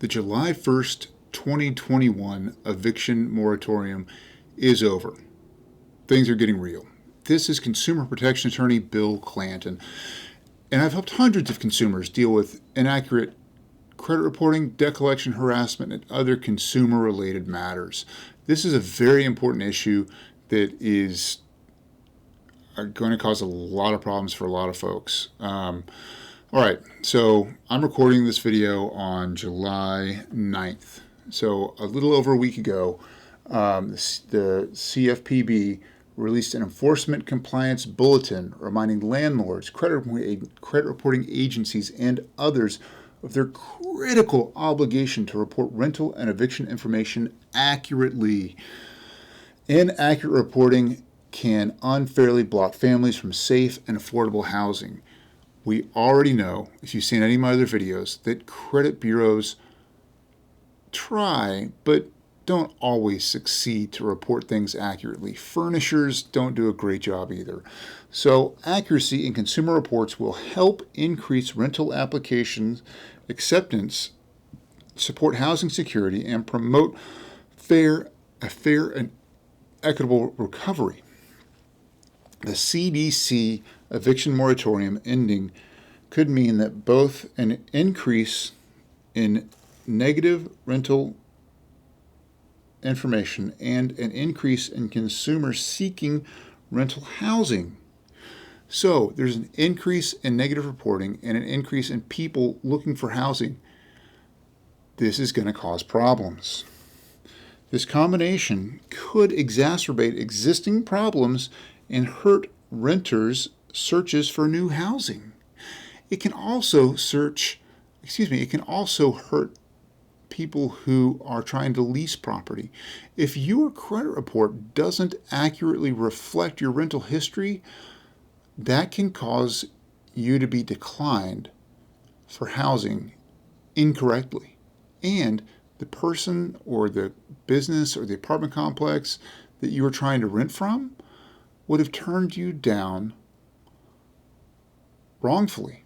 The July 1st, 2021 eviction moratorium is over. Things are getting real. This is consumer protection attorney Bill Clanton, and I've helped hundreds of consumers deal with inaccurate credit reporting, debt collection, harassment, and other consumer-related matters. This is a very important issue that is going to cause a lot of problems for a lot of folks. All right, so I'm recording this video on July 9th. So a little over a week ago, the CFPB released an enforcement compliance bulletin reminding landlords, credit reporting agencies, and others of their critical obligation to report rental and eviction information accurately. Inaccurate reporting can unfairly block families from safe and affordable housing. We already know, if you've seen any of my other videos, that credit bureaus try, but don't always succeed to report things accurately. Furnishers don't do a great job either. So accuracy in consumer reports will help increase rental applications acceptance, support housing security, and promote a fair and equitable recovery. The CDC eviction moratorium ending could mean that both an increase in negative rental information and an increase in consumers seeking rental housing. So there's an increase in negative reporting and an increase in people looking for housing. This is going to cause problems. This combination could exacerbate existing problems and hurt renters' searches for new housing. It can also hurt people who are trying to lease property. If your credit report doesn't accurately reflect your rental history, that can cause you to be declined for housing incorrectly. And the person or the business or the apartment complex that you were trying to rent from would have turned you down wrongfully.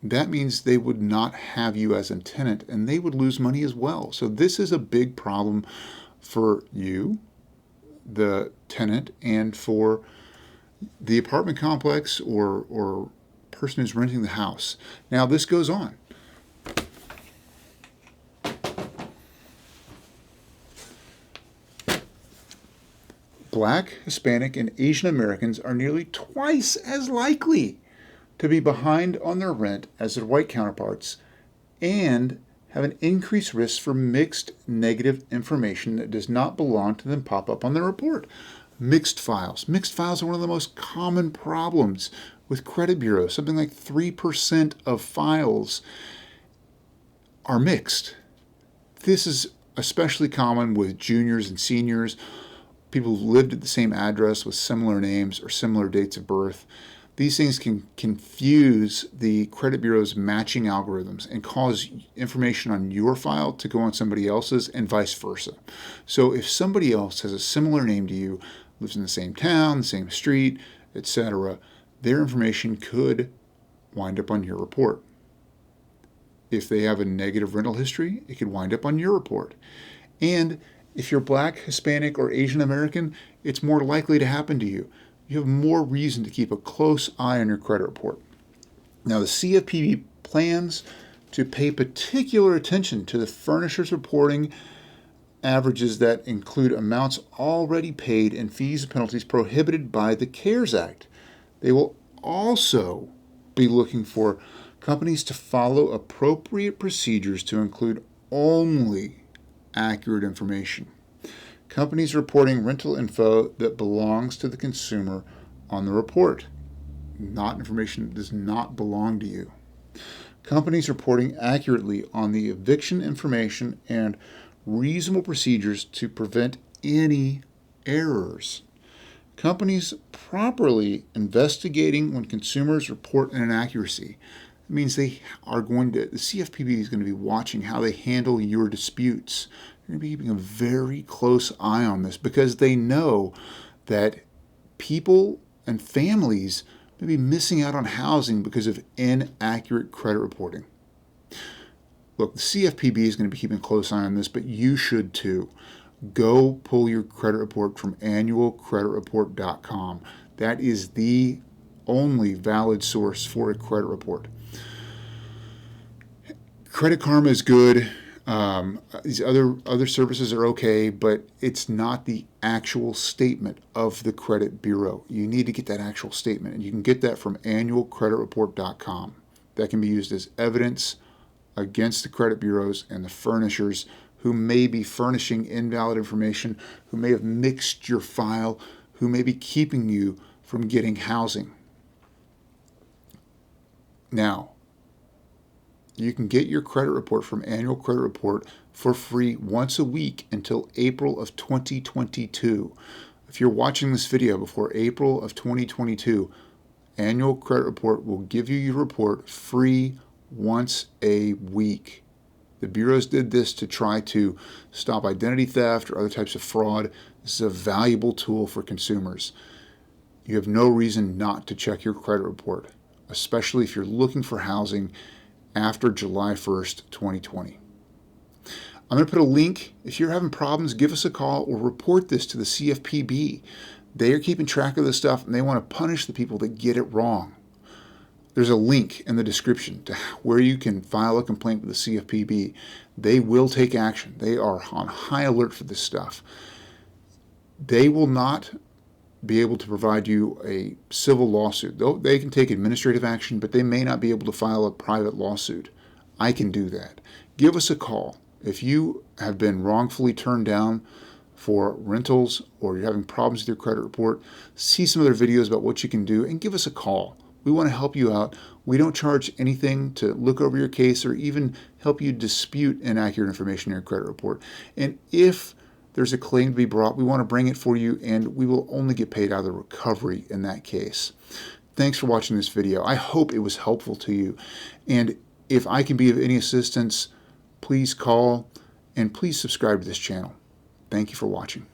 That means they would not have you as a tenant and they would lose money as well. So this is a big problem for you, the tenant, and for the apartment complex or person who's renting the house. Now this goes on. Black, Hispanic, and Asian Americans are nearly twice as likely to be behind on their rent as their white counterparts and have an increased risk for mixed negative information that does not belong to them pop up on their report. Mixed files. Mixed files are one of the most common problems with credit bureaus. Something like 3% of files are mixed. This is especially common with juniors and seniors, people who lived at the same address with similar names or similar dates of birth. These things can confuse the credit bureau's matching algorithms and cause information on your file to go on somebody else's and vice versa. So if somebody else has a similar name to you, lives in the same town, the same street, etc., their information could wind up on your report. If they have a negative rental history, it could wind up on your report. And if you're Black, Hispanic, or Asian American, it's more likely to happen to you. You have more reason to keep a close eye on your credit report. Now, the CFPB plans to pay particular attention to the furnishers reporting averages that include amounts already paid and fees and penalties prohibited by the CARES Act. They will also be looking for companies to follow appropriate procedures to include only accurate information. Companies reporting rental info that belongs to the consumer on the report, not information that does not belong to you. Companies reporting accurately on the eviction information and reasonable procedures to prevent any errors. Companies properly investigating when consumers report an inaccuracy. It means the CFPB is going to be watching how they handle your disputes. They're going to be keeping a very close eye on this because they know that people and families may be missing out on housing because of inaccurate credit reporting. Look, the CFPB is going to be keeping a close eye on this, but you should too. Go pull your credit report from annualcreditreport.com. That is the only valid source for a credit report. Credit Karma is good. These other services are okay, but it's not the actual statement of the credit bureau. You need to get that actual statement, and you can get that from annualcreditreport.com. That can be used as evidence against the credit bureaus and the furnishers who may be furnishing invalid information, who may have mixed your file, who may be keeping you from getting housing. Now, you can get your credit report from Annual Credit Report for free once a week until April of 2022. If you're watching this video before April of 2022, Annual Credit Report will give you your report free once a week. The bureaus did this to try to stop identity theft or other types of fraud. This is a valuable tool for consumers. You have no reason not to check your credit report, especially if you're looking for housing after July 1st, 2020. I'm going to put a link. If you're having problems, give us a call or report this to the CFPB. They are keeping track of this stuff, and they want to punish the people that get it wrong. There's a link in the description to where you can file a complaint with the CFPB. They will take action. They are on high alert for this stuff. They will not be able to provide you a civil lawsuit. They can take administrative action, but they may not be able to file a private lawsuit. I can do that. Give us a call. If you have been wrongfully turned down for rentals or you're having problems with your credit report, see some other videos about what you can do and give us a call. We want to help you out. We don't charge anything to look over your case or even help you dispute inaccurate information in your credit report. And if there's a claim to be brought, we want to bring it for you, and we will only get paid out of the recovery in that case. Thanks for watching this video. I hope it was helpful to you. And if I can be of any assistance, please call and please subscribe to this channel. Thank you for watching.